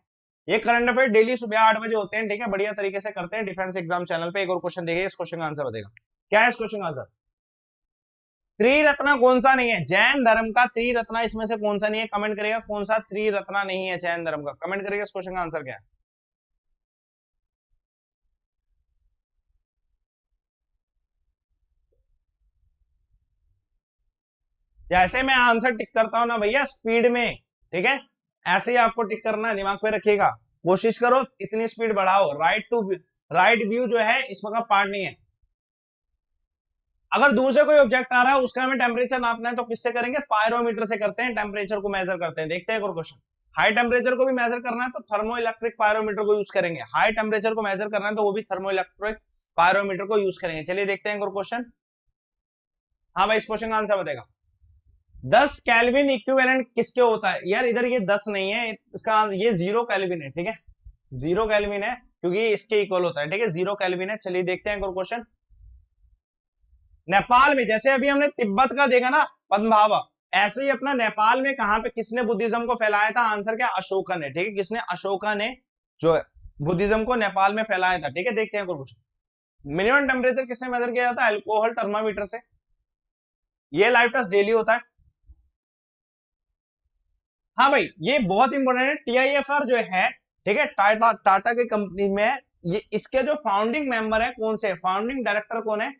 ये करंट अफेयर डेली सुबह 8 बजे होते हैं, ठीक है, बढ़िया तरीके से करते हैं डिफेंस एग्जाम चैनल पे। एक और क्वेश्चन देखिए, इस क्वेश्चन का आंसर बताएगा क्या है इस क्वेश्चन का आंसर। त्रिरत्न कौन सा नहीं है जैन धर्म का? त्रिरत्न इसमें से कौन सा नहीं है? कमेंट करेगा कौन सा त्रिरत्न नहीं है जैन धर्म का, कमेंट करेगा इस क्वेश्चन का आंसर क्या है। जैसे मैं आंसर टिक करता हूं ना भैया स्पीड में, ठीक है, ऐसे ही आपको टिक करना है, दिमाग पे रखिएगा। कोशिश करो इतनी स्पीड बढ़ाओ। राइट व्यू जो है इसमें का पार्ट नहीं है। अगर दूर से कोई ऑब्जेक्ट आ रहा है उसका हमें टेम्परेचर नापना है तो किससे करेंगे? पायरोमीटर से करते हैं, टेम्परेचर को मेजर करते हैं। देखते हैं एक और क्वेश्चन। हाई टेम्परेचर को भी मेजर करना है तो थर्मो इलेक्ट्रिक पायरोमीटर को यूज करेंगे। हाई टेम्परेचर को मेजर करना है तो वो भी थर्मो इलेक्ट्रिक पायरोमीटर को यूज करेंगे। चलिए देखते हैं एक और क्वेश्चन। हाँ भाई इस क्वेश्चन का आंसर बताएगा। 10 केल्विन इक्विवेलेंट किसके होता है? यार इधर ये 10 नहीं है, इसका ये 0 केल्विन है, ठीक है, 0 केल्विन है क्योंकि इसके इक्वल होता है, ठीक है, 0 केल्विन है। चलिए देखते हैं एक और क्वेश्चन। नेपाल में, जैसे अभी हमने तिब्बत का देखा ना पद्मभाव, ऐसे ही अपना नेपाल में कहां पे किसने बुद्धिज्म को फैलाया था? आंसर क्या? अशोका ने, ठीक है, किसने? अशोका ने जो बुद्धिज्म को नेपाल में फैलाया था, ठीक है। देखते हैं क्वेश्चन। मिनिमम टेम्परेचर किससे मेजर किया जाता है? अल्कोहल थर्मामीटर से। ये लाइव टेस्ट डेली होता है। हाँ भाई ये बहुत इंपॉर्टेंट है। टीआईएफआर जो है, ठीक है, टाटा टाटा की कंपनी में, ये इसके जो फाउंडिंग मेंबर है कौन से? फाउंडिंग डायरेक्टर कौन है?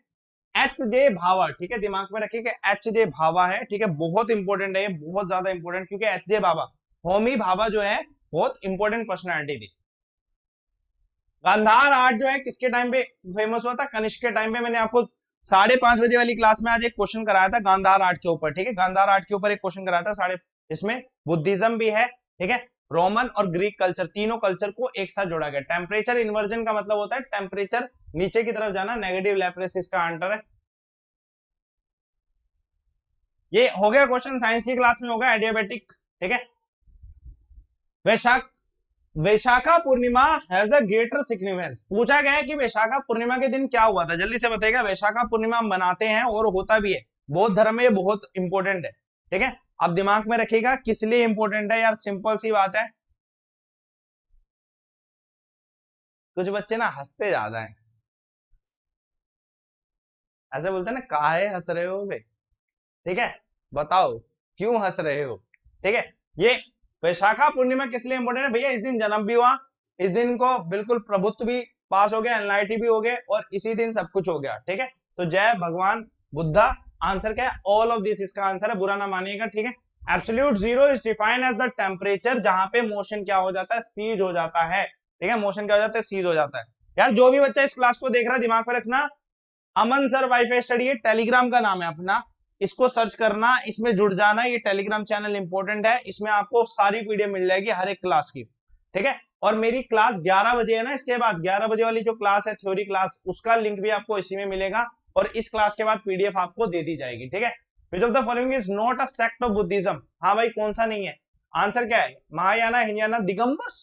एच जे भावा, ठीक है, दिमाग में रखिए कि एच जे भावा है, ठीक है, बहुत इंपॉर्टेंट है ये, बहुत ज्यादा इंपॉर्टेंट, क्योंकि एच जे भावा, होमी भाभा जो है बहुत इंपॉर्टेंट पर्सनैलिटी थी। गांधार आर्ट जो है किसके टाइम पे फेमस हुआ था? कनिष्क के टाइम पे। मैंने आपको 5:30 बजे वाली क्लास में आज एक क्वेश्चन कराया था गांधार आर्ट के ऊपर, ठीक है, गांधार आर्ट के ऊपर एक क्वेश्चन कराया था साढ़े। इसमें बुद्धिज्म भी है, ठीक है, रोमन और ग्रीक कल्चर, तीनों कल्चर को एक साथ जोड़ा गया। टेम्परेचर इन्वर्जन का मतलब होता है टेम्परेचर नीचे की तरफ जाना, नेगेटिव लैप्रेसिस का आंसर है। ये हो गया क्वेश्चन, साइंस की क्लास में होगा एडियाबेटिक, ठीक है। वैशाख वैशाखा पूर्णिमा हैज अ ग्रेटर सिग्निफिकेंस। पूछा गया है कि वैशाखा पूर्णिमा के दिन क्या हुआ था, जल्दी से बताइएगा। वैशाखा पूर्णिमा हम मनाते हैं और होता भी है, बौद्ध धर्म में ये बहुत इंपॉर्टेंट है, ठीक है। अब दिमाग में रखिएगा किस लिए इंपॉर्टेंट है यार, सिंपल सी बात है। कुछ बच्चे ना हंसते ज्यादा है, ऐसे बोलते हैं ना, काहे हंस रहे हो बे, ठीक है, बताओ क्यों हंस रहे हो, ठीक है। ये वैशाखा पूर्णिमा किस लिए इंपॉर्टेंट है भैया? इस दिन जन्म भी हुआ, इस दिन को बिल्कुल प्रभुत्व भी पास हो गया, एनलाइटी भी हो गए, और इसी दिन सब कुछ हो गया, ठीक है। तो जय भगवान बुद्धा। आंसर क्या है? ऑल ऑफ दिस इसका आंसर है, बुरा ना मानिएगा, ठीक है। Absolute zero is defined as the temperature जहां पे मोशन क्या हो जाता है? सीज हो जाता है, ठीक है, मोशन क्या हो जाता है? सीज हो जाता है। यार जो भी बच्चा इस क्लास को देख रहा है दिमाग में रखना, अमन सर वाईफाई स्टडी, ये टेलीग्राम का नाम है अपना, इसको सर्च करना, इसमें जुड़ जाना। ये टेलीग्राम चैनल इंपॉर्टेंट है, इसमें आपको सारी पीडीएफ मिल जाएगी हर एक क्लास की, ठीक है। और मेरी क्लास 11 बजे है ना, इसके बाद 11 बजे वाली जो क्लास है थ्योरी क्लास, उसका लिंक भी आपको इसी में मिलेगा, और इस क्लास के बाद पीडीएफ आपको दे दी जाएगी, ठीक है। Which of the following is not a sect of Buddhism? हाँ भाई कौन सा नहीं है? आंसर क्या है? Mahayana, Hinayana, Digambars.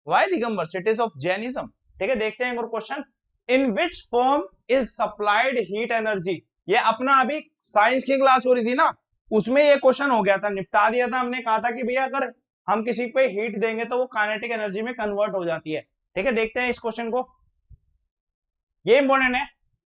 Why Digambars? It is of Jainism, ठीक है। देखते हैं एक और question. In which form is supplied heat energy? ये अपना अभी साइंस की क्लास हो रही थी ना, उसमें ये क्वेश्चन हो गया था, निपटा दिया था हमने। कहा था कि भैया अगर हम किसी पे हीट देंगे तो वो काइनेटिक एनर्जी में कन्वर्ट हो जाती है, ठीक है। देखते हैं इस क्वेश्चन को, ये इंपॉर्टेंट है।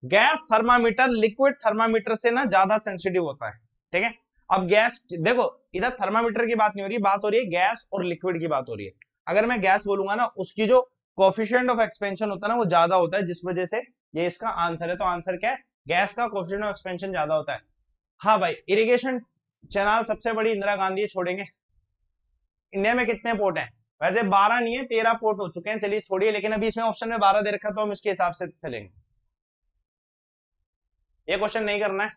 गैस थर्मामीटर लिक्विड थर्मामीटर से ना ज्यादा सेंसिटिव होता है, ठीक है। अब गैस देखो, इधर थर्मामीटर की बात नहीं हो रही, बात हो रही है गैस और लिक्विड की बात हो रही है। अगर मैं गैस बोलूंगा ना, उसकी जो कोफिशिएंट ऑफ एक्सपेंशन होता है ना वो ज्यादा होता है, जिस वजह से ये इसका आंसर है। तो आंसर क्या है? गैस का कोफिशिएंट ऑफ एक्सपेंशन ज्यादा होता है। हाँ भाई, इरिगेशन चैनल सबसे बड़ी इंदिरा गांधी छोड़ेंगे। इंडिया में कितने पोर्ट हैं? वैसे 12 नहीं है, 13 पोर्ट हो चुके हैं, चलिए छोड़िए, लेकिन अभी इसमें ऑप्शन में 12 दे रखा तो हम इसके हिसाब से चलेंगे। ये क्वेश्चन नहीं करना है,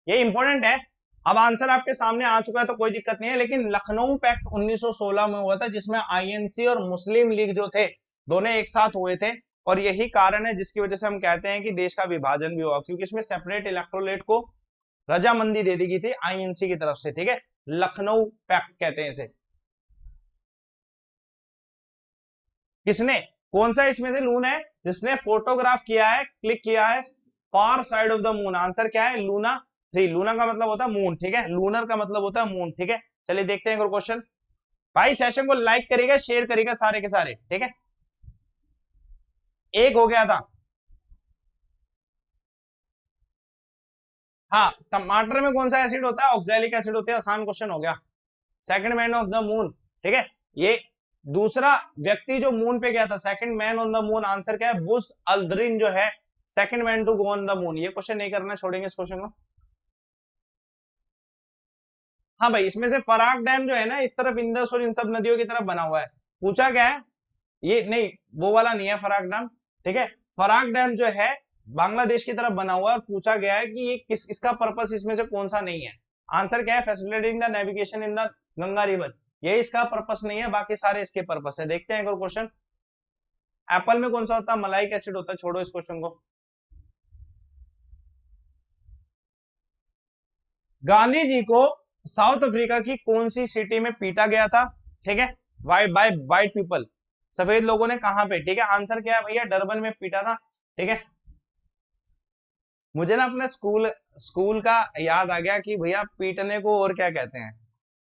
ये इंपॉर्टेंट है। अब आंसर आपके सामने आ चुका है तो कोई दिक्कत नहीं है, लेकिन लखनऊ पैक्ट 1916 में हुआ था, जिसमें आईएनसी और मुस्लिम लीग जो थे दोनों एक साथ हुए थे, और यही कारण है जिसकी वजह से हम कहते हैं कि देश का विभाजन भी हुआ, क्योंकि इसमें सेपरेट इलेक्ट्रोलेट को रजामंदी दे दी गई थी आईएनसी की तरफ से, ठीक है। लखनऊ पैक्ट कहते हैं इसे। किसने, कौन सा इसमें से लून है जिसने फोटोग्राफ किया है, क्लिक किया है फार side of the moon? Answer क्या है, लूना 3। लूना का मतलब होता है मून, ठीक है, लूनर का मतलब होता है मून, ठीक है। चलिए देखते हैं क्वेश्चन। भाई सेशन को लाइक करेगा, शेयर करेगा सारे के सारे, ठीक है। एक हो गया था। हाँ, टमाटर में कौन सा एसिड होता है, ऑक्सैलिक एसिड होता है, आसान क्वेश्चन हो गया। Second man of the moon, ठीक है, ये दूसरा व्यक्ति जो मून पे गया था, second man on the moon, answer क्या है, बुस अल्द्रिन जो है second man to go on the moon. ये क्वेश्चन नहीं करना, छोड़ेंगे इस क्वेश्चन को। हाँ भाई, इसमें से फराक डैम जो है ना, इस तरफ इंदस और इन सब नदियों की तरफ बना हुआ है। पूछा क्या है, ये नहीं, वो वाला नहीं है फराक डैम, ठीक है। फराक डैम जो है बांग्लादेश की तरफ बना हुआ है, और पूछा गया है कि ये किस, इसका पर्पस इसमें से कौन सा नहीं है। आंसर क्या है, facilitating the navigation in the Ganga river, ये इसका पर्पस नहीं है, बाकी सारे इसके पर्पस है। देखते हैं क्वेश्चन। एप्पल में कौन सा होता है, मलाइक एसिड होता है। छोड़ो इस क्वेश्चन को। गांधी जी को साउथ अफ्रीका की कौन सी सिटी में पीटा गया था, ठीक है, वाइट पीपल, सफेद लोगों ने, कहां पे, ठीक है। आंसर क्या है भैया, डरबन में पीटा था, ठीक है। मुझे ना अपने स्कूल स्कूल का याद आ गया कि भैया पीटने को और क्या कहते हैं,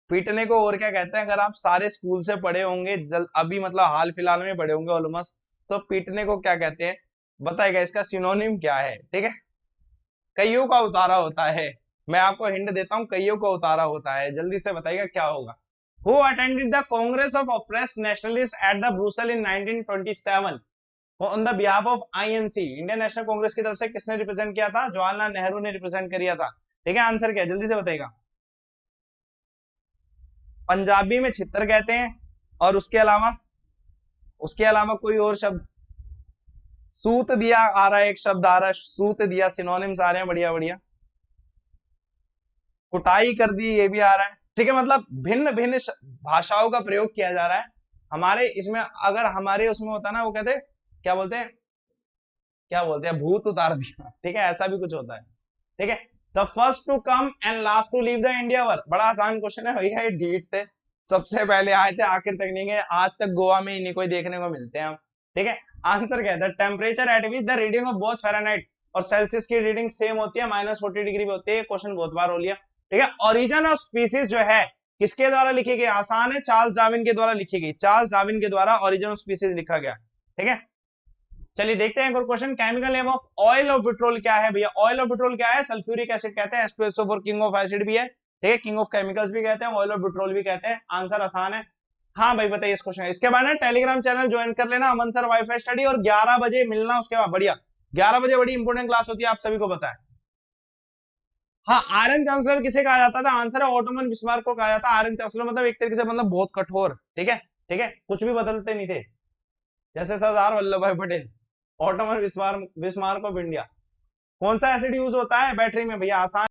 पीटने को और क्या कहते हैं। अगर आप सारे स्कूल से पढ़े होंगे, अभी मतलब हाल फिलहाल में पढ़े होंगे ऑलमोस्ट, तो पीटने को क्या कहते हैं बताएगा, इसका सिनोनिम क्या है, ठीक है। कईयों का उतारा होता है, मैं आपको हिंट देता हूं, कईयों का उतारा होता है, जल्दी से बताइएगा क्या होगा। Who attended the Congress of Oppressed Nationalists at the Brussels in 1927 on the behalf of INC? Indian national Congress की तरफ से किसने रिप्रेजेंट किया था, जवाहरलाल नेहरू ने रिप्रेजेंट किया था, ठीक है। आंसर क्या है, जल्दी से बताइएगा। पंजाबी में छितर कहते हैं, और उसके अलावा कोई और शब्द, सूत दिया आ रहा है, एक शब्द आ रहा है, सूत दिया, सिनोनिम्स आ रहे हैं, बढ़िया बढ़िया। कुटाई कर दी, ये भी आ रहा है, ठीक है। मतलब भिन्न भिन्न भाषाओं का प्रयोग किया जा रहा है हमारे इसमें। अगर हमारे उसमें होता ना, वो कहते क्या बोलते हैं, भूत उतार दिया, ठीक है, ऐसा भी कुछ होता है, ठीक है। The first to come and last to leave the India war, बड़ा आसान क्वेश्चन है भैया, ये डीट थे, सबसे पहले आए थे, आखिर तक नहीं गए, आज तक गोवा में इन्हीं को देखने को मिलते हैं हम, ठीक है। आंसर क्या है, the temperature at which the reading of both Fahrenheit और सेल्सियस की रीडिंग सेम होती है, -40 डिग्री भी होती है। क्वेश्चन बहुत बार हो लिया, ठीक है। ओरिजिन ऑफ स्पीसीज जो है किसके द्वारा लिखी गई, आसान है, चार्ल्स डार्विन के द्वारा लिखी गई, चार्ल्स डार्विन के द्वारा ओरिजिन ऑफ स्पीसीज लिखा गया, ठीक है। चलिए देखते हैं question. Chemical name of oil of vitriol क्या है भैया, ऑयल ऑफ विट्रोल क्या है, सल्फ्यूरिक एसिड कहते हैं, H2SO4 किंग ऑफ एसिड भी है, ठीक है, किंग ऑफ केमिकल्स भी कहते हैं, ऑयल ऑफ विट्रोल भी कहते हैं। आंसर आसान है। हाँ भाई बताइए इस क्वेश्चन। इसके बाद टेलीग्राम चैनल ज्वाइन कर लेना, अमन सर वाईफाई स्टडी, और 11 बजे मिलना उसके बाद, बढ़िया 11 बजे बड़ी इंपोर्टेंट क्लास होती है, आप सभी को पता है। हाँ, आयरन चांसलर किसे कहा जाता था, आंसर है ऑटोमन बिस्मार्क को कहा जाता है। आयरन चांसलर मतलब एक तरीके से मतलब बहुत कठोर, ठीक है, ठीक है, कुछ भी बदलते नहीं थे, जैसे सरदार वल्लभ भाई Patel. Ottoman Bismarck of India. कौन सा एसिड यूज होता है बैटरी में भैया, आसान